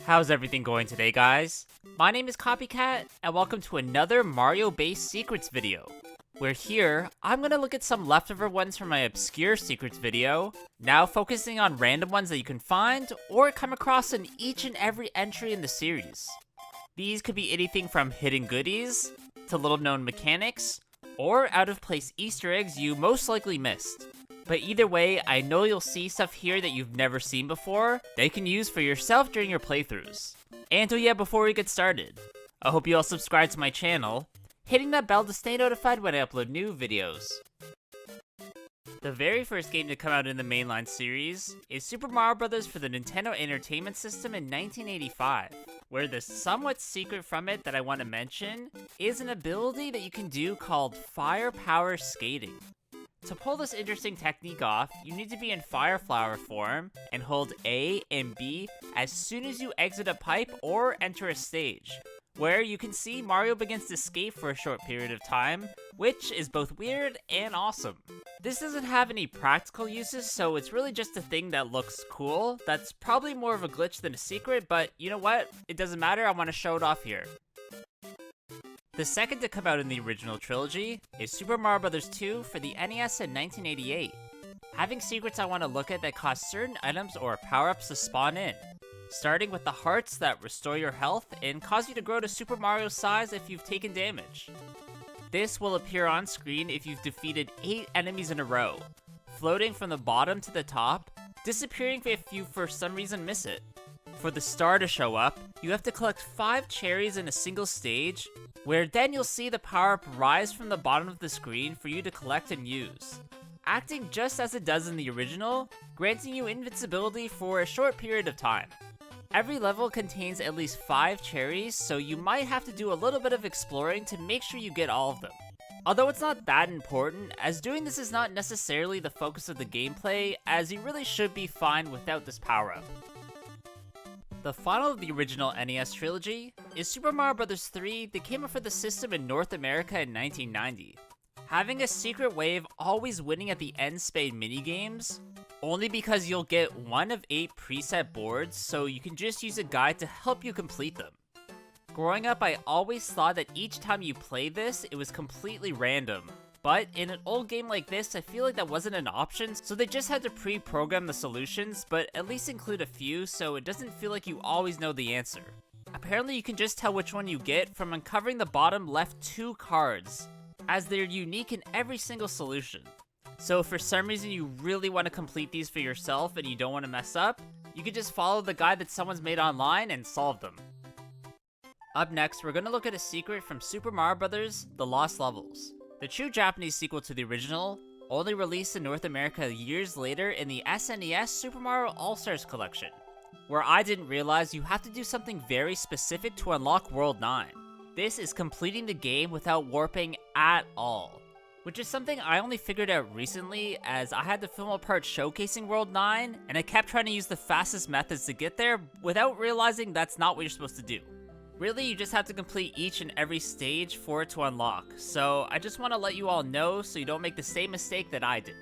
How's everything going today, guys? My name is Copycat, and welcome to another Mario-based secrets video. Where here, I'm gonna look at some leftover ones from my obscure secrets video, now focusing on random ones that you can find or come across in each and every entry in the series. These could be anything from hidden goodies, to little known mechanics, or out of place Easter eggs you most likely missed. But either way, I know you'll see stuff here that you've never seen before that you can use for yourself during your playthroughs. And before we get started, I hope you all subscribe to my channel, hitting that bell to stay notified when I upload new videos. The very first game to come out in the mainline series is Super Mario Bros. For the Nintendo Entertainment System in 1985, where the somewhat secret from it that I want to mention is an ability that you can do called Fire Power Skating. To pull this interesting technique off, you need to be in Fire Flower form and hold A and B as soon as you exit a pipe or enter a stage, where you can see Mario begins to skate for a short period of time, which is both weird and awesome. This doesn't have any practical uses, so it's really just a thing that looks cool. That's probably more of a glitch than a secret, but you know what? It doesn't matter, I want to show it off here. The second to come out in the original trilogy is Super Mario Bros. 2 for the NES in 1988. Having secrets I want to look at that cause certain items or power-ups to spawn in, starting with the hearts that restore your health and cause you to grow to Super Mario's size if you've taken damage. This will appear on screen if you've defeated 8 enemies in a row, floating from the bottom to the top, disappearing if you for some reason miss it. For the star to show up, you have to collect 5 cherries in a single stage, where then you'll see the power-up rise from the bottom of the screen for you to collect and use, acting just as it does in the original, granting you invincibility for a short period of time. Every level contains at least 5 cherries, so you might have to do a little bit of exploring to make sure you get all of them. Although it's not that important, as doing this is not necessarily the focus of the gameplay, as you really should be fine without this power-up. The final of the original NES trilogy is Super Mario Bros. 3 that came out for the system in North America in 1990. Having a secret way of always winning at the end spade minigames, only because you'll get 1 of 8 preset boards, so you can just use a guide to help you complete them. Growing up, I always thought that each time you play this, it was completely random. But in an old game like this, I feel like that wasn't an option, so they just had to pre-program the solutions, but at least include a few so it doesn't feel like you always know the answer. Apparently you can just tell which one you get from uncovering the bottom left 2 cards, as they're unique in every single solution. So if for some reason you really want to complete these for yourself and you don't want to mess up, you can just follow the guide that someone's made online and solve them. Up next, we're going to look at a secret from Super Mario Bros. The Lost Levels. The true Japanese sequel to the original, only released in North America years later in the SNES Super Mario All-Stars collection, where I didn't realize you have to do something very specific to unlock World 9. This is completing the game without warping at all, which is something I only figured out recently as I had to film a part showcasing World 9, and I kept trying to use the fastest methods to get there without realizing that's not what you're supposed to do. Really, you just have to complete each and every stage for it to unlock, so I just want to let you all know so you don't make the same mistake that I did.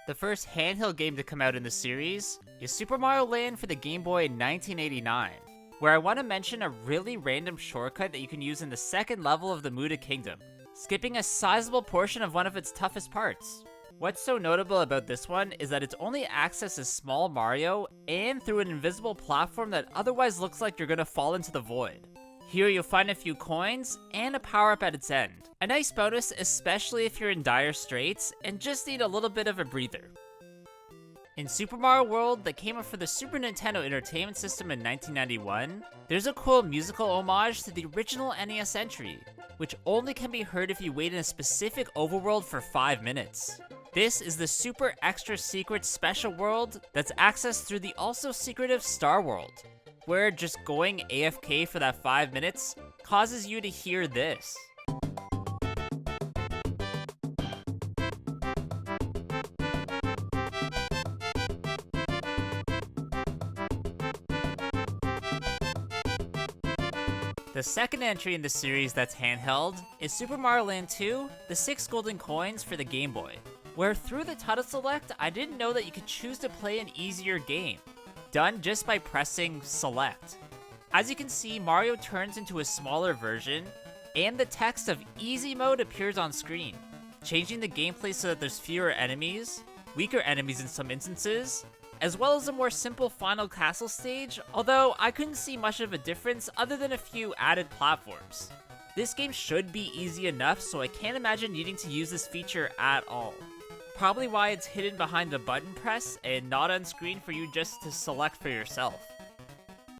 The first handheld game to come out in the series is Super Mario Land for the Game Boy in 1989, where I want to mention a really random shortcut that you can use in the second level of the Muda Kingdom, skipping a sizable portion of one of its toughest parts. What's so notable about this one is that it's only accessed as Small Mario and through an invisible platform that otherwise looks like you're gonna fall into the void. Here you'll find a few coins and a power-up at its end. A nice bonus, especially if you're in dire straits and just need a little bit of a breather. In Super Mario World that came out for the Super Nintendo Entertainment System in 1991, there's a cool musical homage to the original NES entry, which only can be heard if you wait in a specific overworld for 5 minutes. This is the super extra secret special world that's accessed through the also secretive Star World, where just going AFK for that 5 minutes causes you to hear this. The second entry in the series that's handheld is Super Mario Land 2, the 6 golden coins for the Game Boy, where through the title select, I didn't know that you could choose to play an easier game. done just by pressing select. As you can see, Mario turns into a smaller version, and the text of easy mode appears on screen, changing the gameplay so that there's fewer enemies, weaker enemies in some instances, as well as a more simple final castle stage, although I couldn't see much of a difference other than a few added platforms. This game should be easy enough, so I can't imagine needing to use this feature at all. Probably why it's hidden behind the button press and not on screen for you just to select for yourself.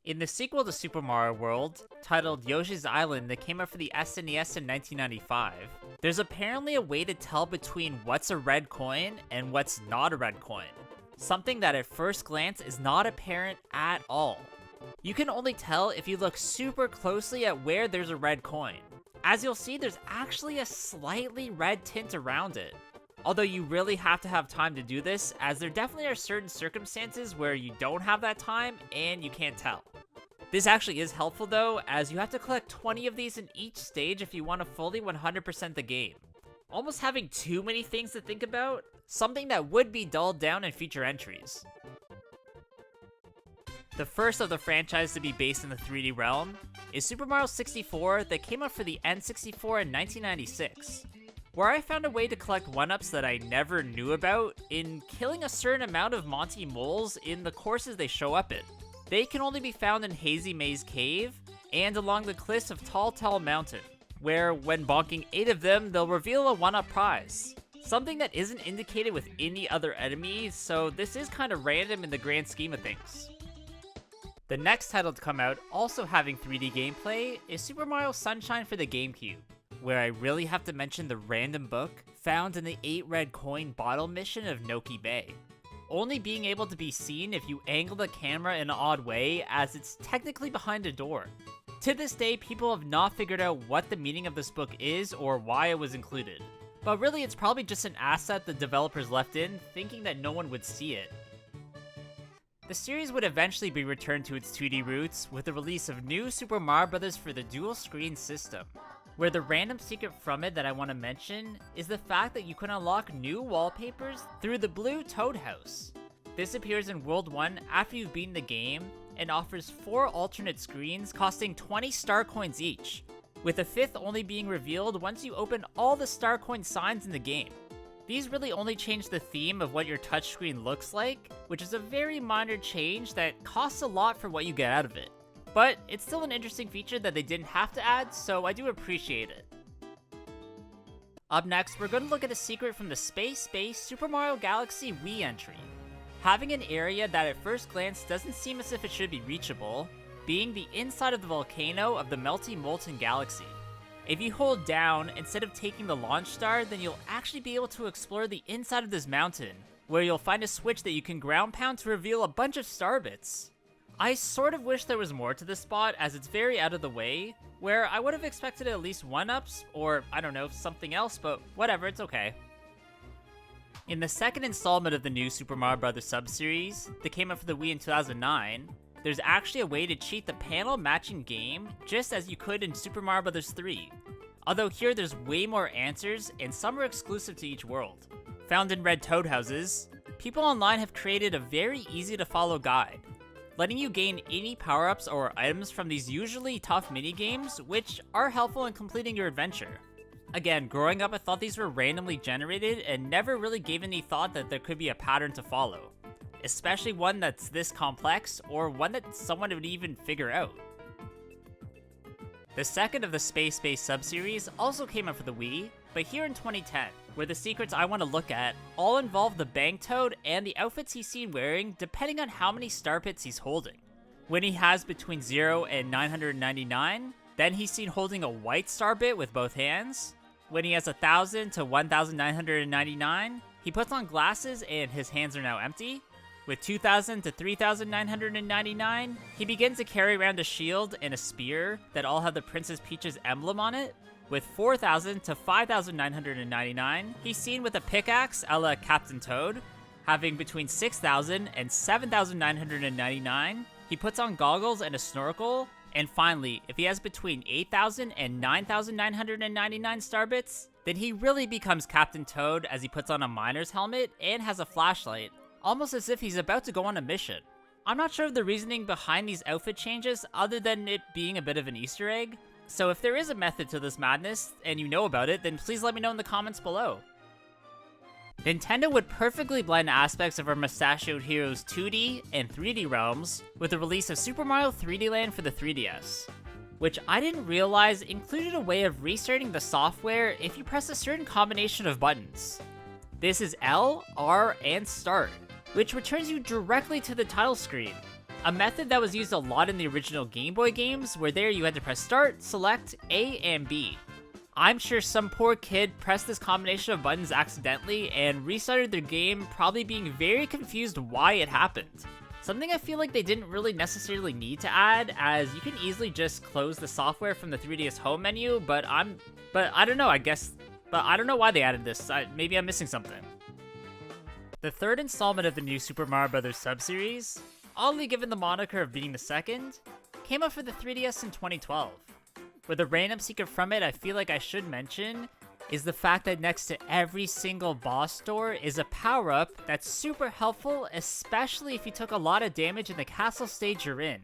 In the sequel to Super Mario World, titled Yoshi's Island that came out for the SNES in 1995, there's apparently a way to tell between what's a red coin and what's not a red coin. Something that at first glance is not apparent at all. You can only tell if you look super closely at where there's a red coin. As you'll see, there's actually a slightly red tint around it. Although you really have to have time to do this, as there definitely are certain circumstances where you don't have that time and you can't tell. This actually is helpful though, as you have to collect 20 of these in each stage if you want to fully 100% the game. Almost having too many things to think about, something that would be dulled down in future entries. The first of the franchise to be based in the 3D realm is Super Mario 64 that came out for the N64 in 1996, where I found a way to collect 1-ups that I never knew about in killing a certain amount of Monty moles in the courses they show up in. They can only be found in Hazy Maze Cave and along the cliffs of Tall Mountain, where when bonking 8 of them, they'll reveal a 1-up prize. Something that isn't indicated with any other enemy, so this is kind of random in the grand scheme of things. The next title to come out, also having 3D gameplay, is Super Mario Sunshine for the GameCube, where I really have to mention the random book found in the 8 red coin bottle mission of Noki Bay, only being able to be seen if you angle the camera in an odd way, as it's technically behind a door. To this day, people have not figured out what the meaning of this book is or why it was included, but really it's probably just an asset the developers left in, thinking that no one would see it. The series would eventually be returned to its 2D roots with the release of New Super Mario Bros. For the dual screen system, where the random secret from it that I want to mention is the fact that you can unlock new wallpapers through the blue Toad House. This appears in World 1 after you've beaten the game and offers 4 alternate screens costing 20 star coins each, with a 5th only being revealed once you open all the star coin signs in the game. These really only change the theme of what your touchscreen looks like, which is a very minor change that costs a lot for what you get out of it. But it's still an interesting feature that they didn't have to add, so I do appreciate it. Up next, we're going to look at a secret from the Space Super Mario Galaxy Wii entry. Having an area that at first glance doesn't seem as if it should be reachable, being the inside of the volcano of the melty molten galaxy. If you hold down, instead of taking the launch star, then you'll actually be able to explore the inside of this mountain, where you'll find a switch that you can ground pound to reveal a bunch of star bits. I sort of wish there was more to this spot, as it's very out of the way, where I would have expected at least 1-ups, or I don't know, something else, but whatever, it's okay. In the second installment of the new Super Mario Bros. Sub-series, that came out for the Wii in 2009, there's actually a way to cheat the panel matching game, just as you could in Super Mario Bros. 3. Although here there's way more answers, and some are exclusive to each world. Found in red toad houses, people online have created a very easy to follow guide, letting you gain any power-ups or items from these usually tough mini-games, which are helpful in completing your adventure. Again, growing up I thought these were randomly generated and never really gave any thought that there could be a pattern to follow, especially one that's this complex or one that someone would even figure out. The second of the Space sub-series also came out for the Wii, but here in 2010, where the secrets I want to look at all involve the Bang Toad and the outfits he's seen wearing depending on how many star pits he's holding. When he has between 0 and 999, then he's seen holding a white star bit with both hands. When he has 1000 to 1999, he puts on glasses and his hands are now empty. With 2000 to 3999, he begins to carry around a shield and a spear that all have the Princess Peach's emblem on it. With 4000 to 5999, he's seen with a pickaxe a la Captain Toad. Having between 6000 and 7999, he puts on goggles and a snorkel. And finally, if he has between 8000 and 9999 star bits, then he really becomes Captain Toad as he puts on a miner's helmet and has a flashlight, almost as if he's about to go on a mission. I'm not sure of the reasoning behind these outfit changes other than it being a bit of an Easter egg. So if there is a method to this madness, and you know about it, then please let me know in the comments below. Nintendo would perfectly blend aspects of our mustachioed heroes' 2D and 3D realms with the release of Super Mario 3D Land for the 3DS, which I didn't realize included a way of restarting the software if you press a certain combination of buttons. This is L, R, and Start, which returns you directly to the title screen. A method that was used a lot in the original Game Boy games, where there you had to press Start, Select, A, and B. I'm sure some poor kid pressed this combination of buttons accidentally and restarted their game, probably being very confused why it happened. Something I feel like they didn't really necessarily need to add, as you can easily just close the software from the 3DS home menu, but I don't know, I don't know why they added this. Maybe I'm missing something. The third installment of the new Super Mario Bros. Sub-series, oddly given the moniker of being the second, came out for the 3DS in 2012. Where the random secret from it I feel like I should mention is the fact that next to every single boss door is a power-up that's super helpful, especially if you took a lot of damage in the castle stage you're in.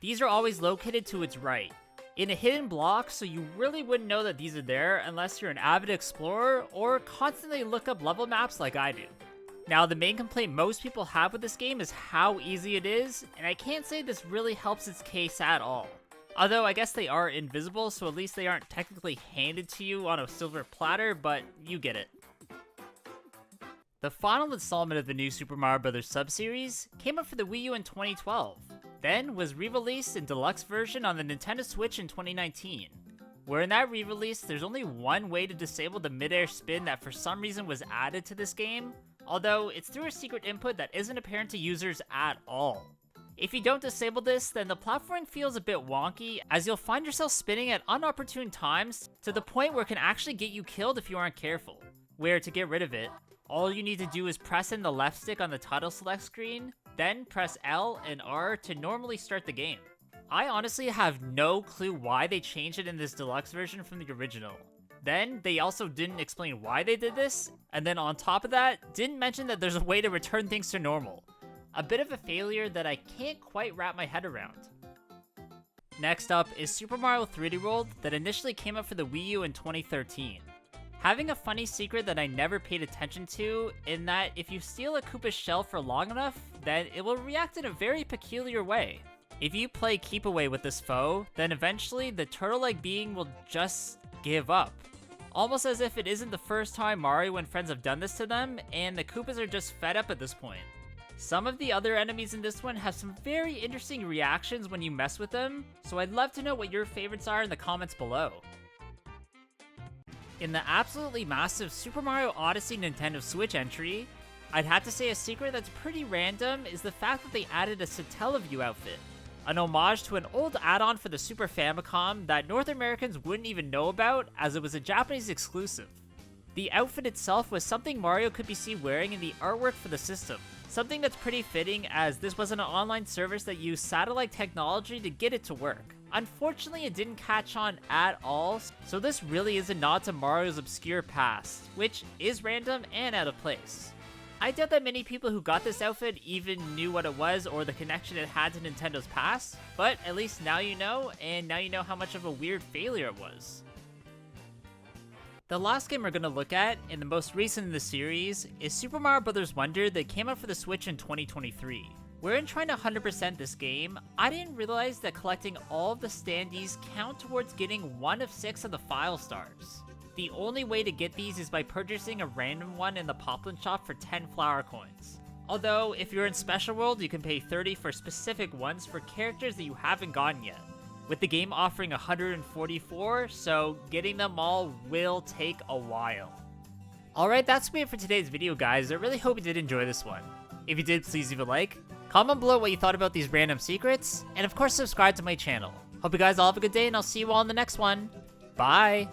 These are always located to its right, in a hidden block, so you really wouldn't know that these are there unless you're an avid explorer or constantly look up level maps like I do. Now, the main complaint most people have with this game is how easy it is, and I can't say this really helps its case at all. Although I guess they are invisible, so at least they aren't technically handed to you on a silver platter, but you get it. The final installment of the new Super Mario Bros. Sub-series came out for the Wii U in 2012, then was re-released in Deluxe version on the Nintendo Switch in 2019. Where in that re-release, there's only one way to disable the mid-air spin that for some reason was added to this game, although it's through a secret input that isn't apparent to users at all. If you don't disable this, then the platforming feels a bit wonky, as you'll find yourself spinning at unopportune times to the point where it can actually get you killed if you aren't careful. Where to get rid of it, all you need to do is press in the left stick on the title select screen, then press L and R to normally start the game. I honestly have no clue why they changed it in this deluxe version from the original. Then, they also didn't explain why they did this, and then on top of that, didn't mention that there's a way to return things to normal. A bit of a failure that I can't quite wrap my head around. Next up is Super Mario 3D World that initially came out for the Wii U in 2013. Having a funny secret that I never paid attention to, in that if you steal a Koopa's shell for long enough, then it will react in a very peculiar way. If you play keep away with this foe, then eventually the turtle-like being will just give up. Almost as if it isn't the first time Mario and friends have done this to them, and the Koopas are just fed up at this point. Some of the other enemies in this one have some very interesting reactions when you mess with them, so I'd love to know what your favorites are in the comments below. In the absolutely massive Super Mario Odyssey Nintendo Switch entry, I'd have to say a secret that's pretty random is the fact that they added a Satellaview outfit, an homage to an old add-on for the Super Famicom that North Americans wouldn't even know about as it was a Japanese exclusive. The outfit itself was something Mario could be seen wearing in the artwork for the system. Something that's pretty fitting, as this wasn't an online service that used satellite technology to get it to work. Unfortunately, it didn't catch on at all, so this really is a nod to Mario's obscure past, which is random and out of place. I doubt that many people who got this outfit even knew what it was or the connection it had to Nintendo's past, but at least now you know, and now you know how much of a weird failure it was. The last game we're going to look at, and the most recent in the series, is Super Mario Bros. Wonder that came out for the Switch in 2023. Wherein trying to 100% this game, I didn't realize that collecting all of the standees count towards getting 1 of 6 of the file stars. The only way to get these is by purchasing a random one in the Poplin shop for 10 flower coins. Although, if you're in Special World, you can pay 30 for specific ones for characters that you haven't gotten yet. With the game offering 144, so getting them all will take a while. Alright, that's it for today's video, guys. I really hope you did enjoy this one. If you did, please leave a like, comment below what you thought about these random secrets, and of course subscribe to my channel. Hope you guys all have a good day, and I'll see you all in the next one. Bye!